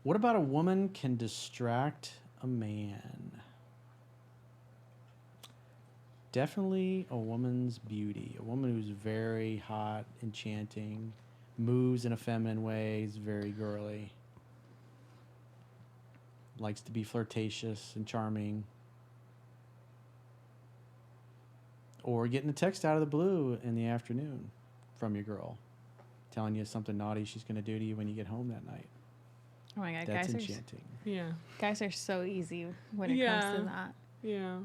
What about a woman can distract a man? Definitely a woman's beauty. A woman who's very hot, enchanting, moves in a feminine way, is very girly. Likes to be flirtatious and charming. Or getting a text out of the blue in the afternoon from your girl, telling you something naughty she's going to do to you when you get home that night. Oh my God, That's guys enchanting. Guys are so easy when it comes to that. Yeah.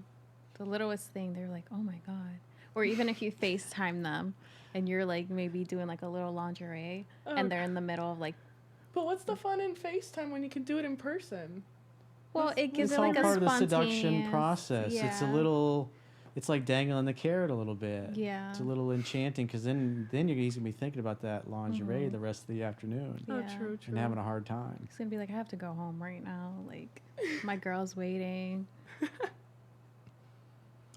The littlest thing, they're like, oh my God. Or even if you FaceTime them and you're like maybe doing like a little lingerie and they're in the middle of like. But what's the fun in FaceTime when you can do it in person? Well, it gives It's it like all a part of the spontaneous seduction process. Yeah. It's a little, it's like dangling the carrot a little bit. Yeah. It's a little enchanting because then he's gonna be thinking about that lingerie the rest of the afternoon. Yeah. Oh, true. And having a hard time. It's gonna be like, I have to go home right now. Like, my girl's waiting.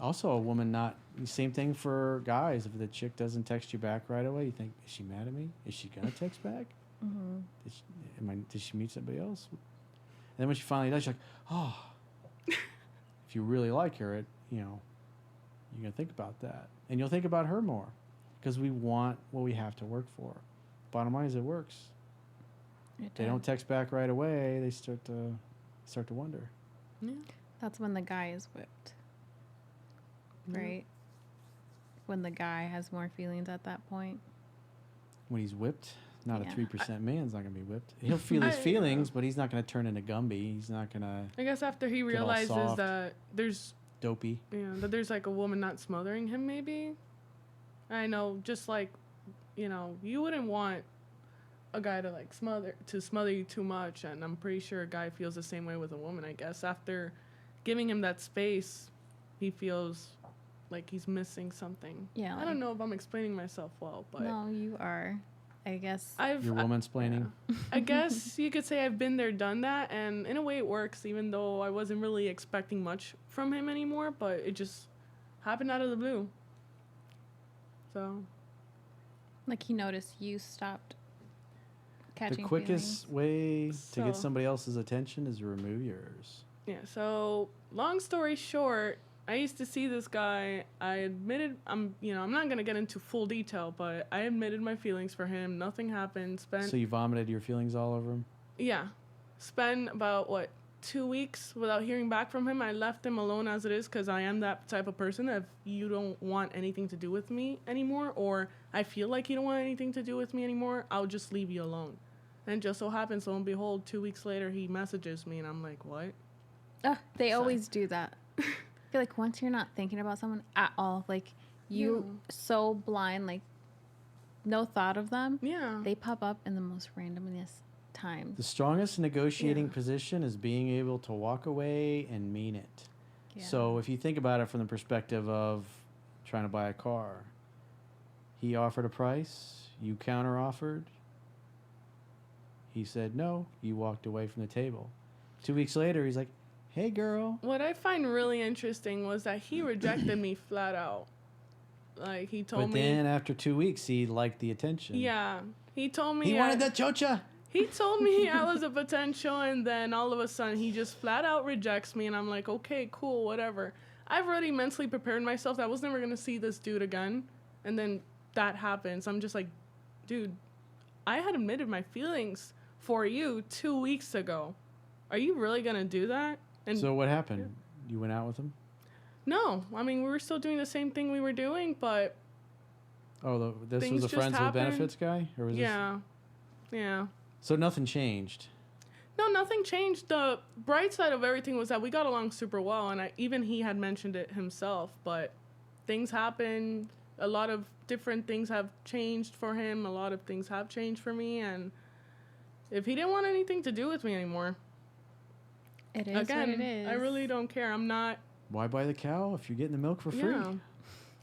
Also, a woman not same thing for guys. If the chick doesn't text you back right away, you think, is she mad at me? Is she gonna text back? Did she meet somebody else? And then when she finally does, you're like, oh. If you really like her, you're gonna think about that, and you'll think about her more, because we want what we have to work for. Bottom line is, it works. They don't text back right away. They start to wonder. Yeah. That's when the guy is whipped. Right? When the guy has more feelings at that point. When he's whipped, not Yeah. a 3% man's not gonna be whipped. He'll feel his feelings, but he's not gonna turn into Gumby. He's not gonna. I guess after he realizes that there's dopey. Yeah, that there's like a woman not smothering him, maybe. I know, just like, you wouldn't want a guy to like smother you too much, and I'm pretty sure a guy feels the same way with a woman. I guess after giving him that space, he feels like he's missing something. Yeah. I don't know if I'm explaining myself well, but No, you are. I guess. You're womansplaining. Yeah. I guess you could say I've been there, done that, and in a way it works, even though I wasn't really expecting much from him anymore, but it just happened out of the blue. So. Like he noticed you stopped catching The quickest way to get So- somebody else's attention is to remove yours. Yeah, so long story short, I used to see this guy. I admitted, I'm not going to get into full detail, but I admitted my feelings for him. Nothing happened. So you vomited your feelings all over him? Yeah. Spent about, 2 weeks without hearing back from him. I left him alone as it is because I am that type of person that if you don't want anything to do with me anymore, or I feel like you don't want anything to do with me anymore, I'll just leave you alone. And just so happens, lo and behold, 2 weeks later, he messages me, and I'm like, what? They always do that. I feel like once you're not thinking about someone at all, like you so blind, like no thought of them. Yeah. They pop up in the most randomness times. The strongest negotiating position is being able to walk away and mean it. Yeah. So if you think about it from the perspective of trying to buy a car, he offered a price, you counter-offered, he said no, you walked away from the table. 2 weeks later, he's like, hey, girl. What I find really interesting was that he rejected me flat out. Like, he told me... But then after 2 weeks, he liked the attention. Yeah. He told me... He wanted that chocha. He told me I was a potential, and then all of a sudden, he just flat out rejects me, and I'm like, okay, cool, whatever. I've already mentally prepared myself that I was never going to see this dude again, and then that happens. I'm just like, dude, I had admitted my feelings for you 2 weeks ago. Are you really going to do that? And So what happened? You went out with him? no, I mean, we were still doing the same thing we were doing, but Oh, this Things was a just friends with happened. benefits guy? Or was yeah. So nothing changed. No, nothing changed. The bright side of everything was that we got along super well, and even he had mentioned it himself, but things happen. A lot of different things have changed for him. A lot of things have changed for me, and if he didn't want anything to do with me anymore, It is again, what it is. I really don't care. I'm not... Why buy the cow if you're getting the milk for free? Yeah.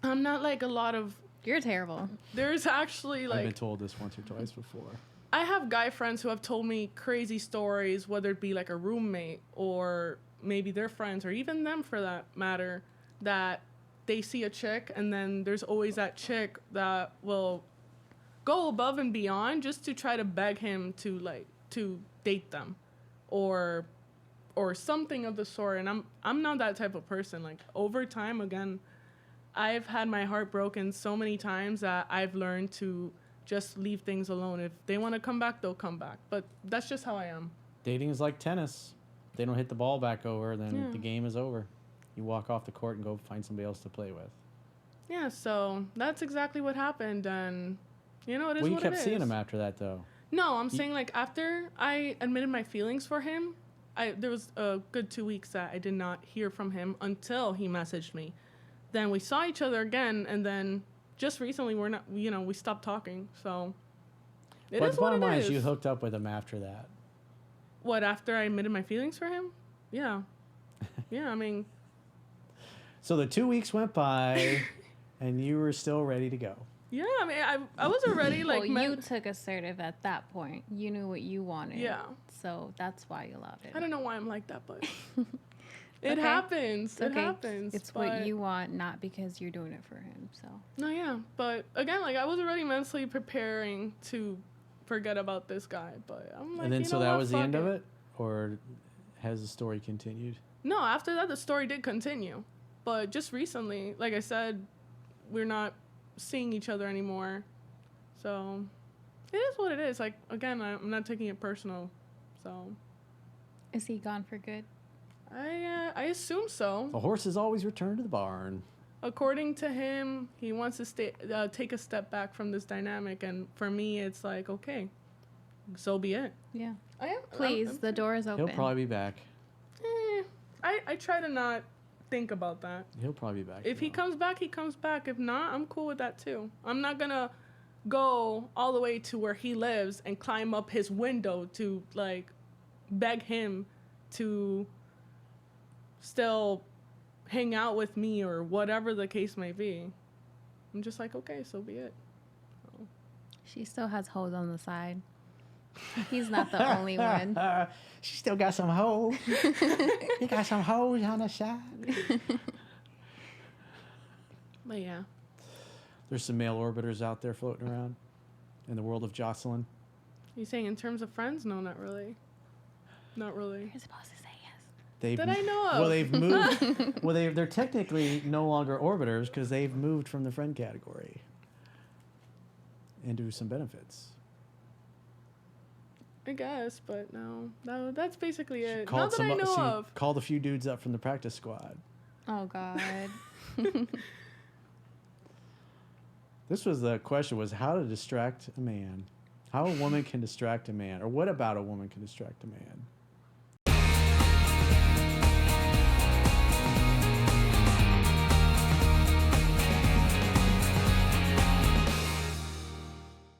I'm not like a lot of... You're terrible. There's actually I've been like... told this once or twice before. I have guy friends who have told me crazy stories, whether it be like a roommate or maybe their friends or even them for that matter, that they see a chick and then there's always that chick that will go above and beyond just to try to beg him to date them. or something of the sort. And I'm not that type of person. Like, over time, again, I've had my heart broken so many times that I've learned to just leave things alone. If they want to come back, they'll come back. But that's just how I am. Dating is like tennis. If they don't hit the ball back over, then Yeah. the game is over. You walk off the court and go find somebody else to play with. Yeah, so that's exactly what happened. And, you know, it is Well, you what kept it is. seeing him after that, though. No, I'm saying, like, after I admitted my feelings for him, there was a good 2 weeks that I did not hear from him until he messaged me. Then we saw each other again, and then just recently we stopped talking. So it But is the what bottom it line is. is you hooked up with him after that. What, after I admitted my feelings for him? Yeah. Yeah, I mean, So the 2 weeks went by, and you were still ready to go. yeah, I mean, I was already, like... Well, you took assertive at that point. You knew what you wanted. Yeah. So that's why you allowed it. I don't know why I'm like that, but... It Okay. happens. It's It okay. happens. It's but- what you want, not because you're doing it for him. So No, yeah. But, again, like, I was already mentally preparing to forget about this guy, but I'm like, And then you so know that what? was the Fuck end of it? Or has the story continued? No, after that, the story did continue. But just recently, like I said, we're not seeing each other anymore. So it is what it is. Like, again, I'm not taking it personal. So is he gone for good? I assume so. The horses always return to the barn. According to him, he wants to take a step back from this dynamic. And for me, it's like, okay, so be it. Yeah. I am. Please, the door is open. He'll probably be back. I try to not think about that. He'll probably be back. If he though. comes back, he comes back. If not, I'm cool with that too. I'm not gonna go all the way to where he lives and climb up his window to, like, beg him to still hang out with me or whatever the case may be. I'm just like, okay, so be it. She still has hoes on the side. He's not the only one. She still got some hoes. He got some hoes on the side. But yeah. There's some male orbiters out there floating around in the world of Jocelyne. You saying in terms of friends? No, not really. Not really. You're supposed to say yes. They've, That I know of. Well, they've moved. Well, they're technically no longer orbiters because they've moved from the friend category into some benefits. I guess, but no, that's basically it. Called Not that some, I know she of. called a few dudes up from the practice squad. Oh God. This was the question: was how to distract a man, how a woman can distract a man, or what about a woman can distract a man?